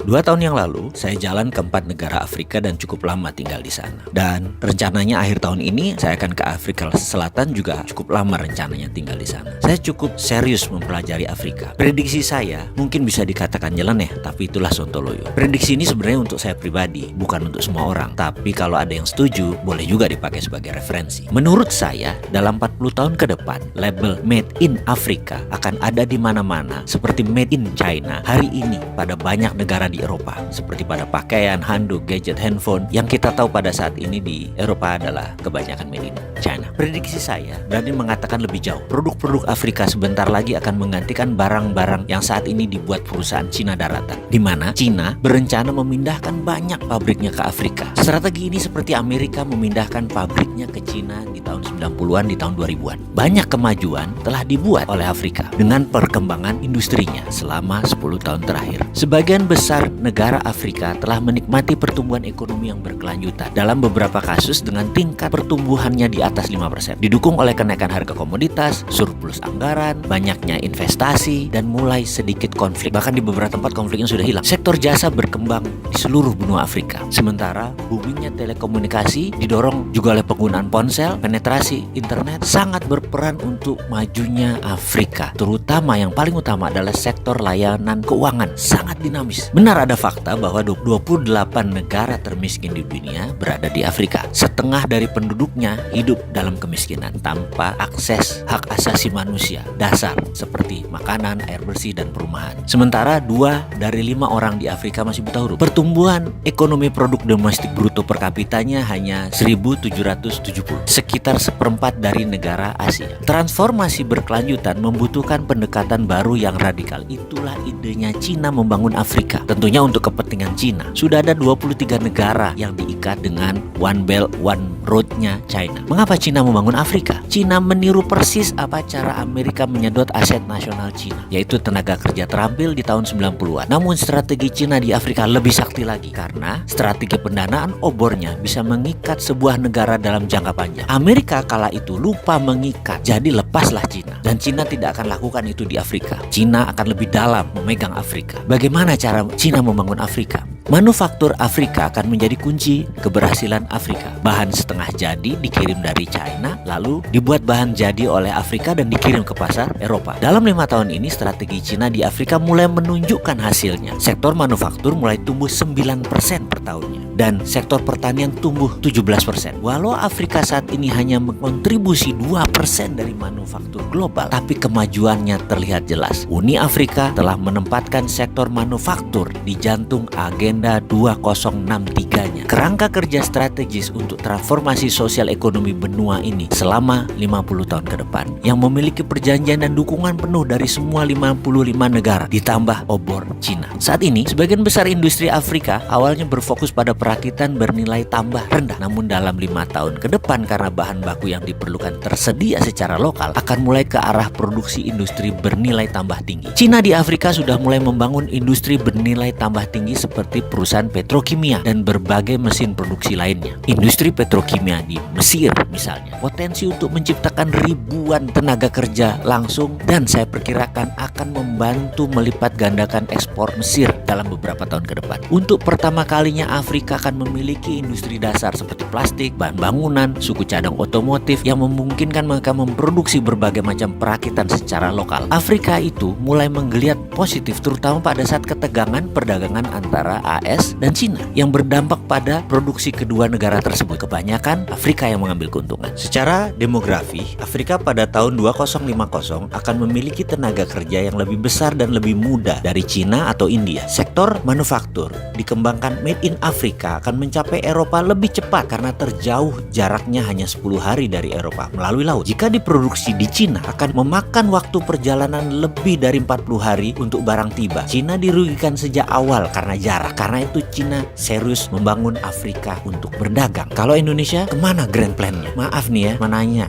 2 tahun yang lalu, saya jalan ke 4 negara Afrika dan cukup lama tinggal di sana. Dan rencananya akhir tahun ini, saya akan ke Afrika Selatan juga cukup lama rencananya tinggal di sana. Saya cukup serius mempelajari Afrika. Prediksi saya mungkin bisa dikatakan nyeleneh, tapi itulah sontoloyo. Prediksi ini sebenarnya untuk saya pribadi, bukan untuk semua orang. Tapi kalau ada yang setuju, boleh juga dipakai sebagai referensi. Menurut saya, dalam 40 tahun ke depan, label Made in Afrika akan ada di mana-mana seperti Made in China hari ini pada banyak negara di Eropa, seperti pada pakaian, handuk, gadget, handphone. Yang kita tahu pada saat ini di Eropa adalah kebanyakan Made in China. Prediksi saya berani mengatakan lebih jauh. Produk-produk Afrika sebentar lagi akan menggantikan barang-barang yang saat ini dibuat perusahaan Cina daratan, di mana Cina berencana memindahkan banyak pabriknya ke Afrika. Strategi ini seperti Amerika memindahkan pabriknya ke Cina di tahun 90-an, di tahun 2000-an. Banyak kemajuan telah dibuat oleh Afrika dengan perkembangan industrinya selama 10 tahun terakhir. Sebagian besar negara Afrika telah menikmati pertumbuhan ekonomi yang berkelanjutan. Dalam beberapa kasus dengan tingkat pertumbuhannya di atas 5%. Didukung oleh kenaikan harga komoditas, surplus anggaran, banyaknya investasi, dan mulai sedikit konflik. Bahkan di beberapa tempat konfliknya sudah hilang. Sektor jasa berkembang di seluruh benua Afrika. Sementara boomingnya telekomunikasi didorong juga oleh penggunaan ponsel, penetrasi internet sangat berperan untuk majunya Afrika. Terutama yang paling utama adalah sektor layanan keuangan, sangat dinamis. Benar ada fakta bahwa 28 negara termiskin di dunia berada di Afrika. Setengah dari penduduknya hidup dalam kemiskinan tanpa akses hak asasi manusia dasar seperti makanan, air bersih, dan perumahan. Sementara 2 dari 5 orang di Afrika masih buta huruf. Pertumbuhan ekonomi produk domestik bruto per kapitanya hanya 1.770, sekitar seperempat dari negara Asia. Transformasi berkelanjutan membutuhkan pendekatan baru yang radikal. Itulah idenya Cina membangun Afrika. Tentunya untuk kepentingan Cina. Sudah ada 23 negara yang diikat dengan One Belt One Road-nya China. Mengapa Cina membangun Afrika? Cina meniru persis apa cara Amerika menyedot aset nasional Cina, yaitu tenaga kerja terampil di tahun 90-an. Namun strategi Cina di Afrika lebih sakti lagi karena strategi pendanaan obornya bisa mengikat sebuah negara dalam jangka panjang. Amerika kala itu lupa mengikat, jadi lepaslah Cina. Dan Cina tidak akan lakukan itu di Afrika. Cina akan lebih dalam memegang Afrika. Bagaimana cara Cina membangun Afrika? Manufaktur Afrika akan menjadi kunci keberhasilan Afrika. Bahan setengah jadi dikirim dari China, lalu dibuat bahan jadi oleh Afrika dan dikirim ke pasar Eropa. Dalam 5 tahun ini, strategi Cina di Afrika mulai menunjukkan hasilnya. Sektor manufaktur mulai tumbuh 9% per tahunnya, dan sektor pertanian tumbuh 17%. Walau Afrika saat ini hanya mengontribusi 2% dari manufaktur global, tapi kemajuannya terlihat jelas. Uni Afrika telah menempatkan sektor manufaktur di jantung agenda 2063-nya. Kerangka kerja strategis untuk transformasi sosial ekonomi benua ini selama 50 tahun ke depan, yang memiliki perjanjian dan dukungan penuh dari semua 55 negara, ditambah obor Cina. Saat ini, sebagian besar industri Afrika awalnya berfokus pada perakitan bernilai tambah rendah. Namun dalam 5 tahun ke depan, karena bahan baku yang diperlukan tersedia secara lokal, akan mulai ke arah produksi industri bernilai tambah tinggi. Cina di Afrika sudah mulai membangun industri bernilai tambah tinggi seperti perusahaan petrokimia dan berbagai mesin produksi lainnya. Industri petrokimia di Mesir misalnya, potensi untuk menciptakan ribuan tenaga kerja langsung, dan saya perkirakan akan membantu melipat gandakan ekspor Mesir dalam beberapa tahun ke depan. Untuk pertama kalinya Afrika akan memiliki industri dasar seperti plastik, bahan bangunan, suku cadang otomotif yang memungkinkan mereka memproduksi berbagai macam perakitan secara lokal. Afrika itu mulai menggeliat positif terutama pada saat ketegangan perdagangan antara AS dan Cina yang berdampak pada produksi kedua negara tersebut. Kebanyakan Afrika yang mengambil keuntungan. Secara demografi, Afrika pada tahun 2050 akan memiliki tenaga kerja yang lebih besar dan lebih muda dari Cina atau India. Sektor manufaktur dikembangkan Made in Afrika akan mencapai Eropa lebih cepat karena terjauh jaraknya hanya 10 hari dari Eropa melalui laut. Jika diproduksi di Cina akan memakan waktu perjalanan lebih dari 40 hari untuk barang tiba. Cina dirugikan sejak awal karena jarak. Karena itu Cina serius membangun Afrika untuk berdagang. Kalau Indonesia, kemana grand plan-nya? Maaf nih ya, menanya.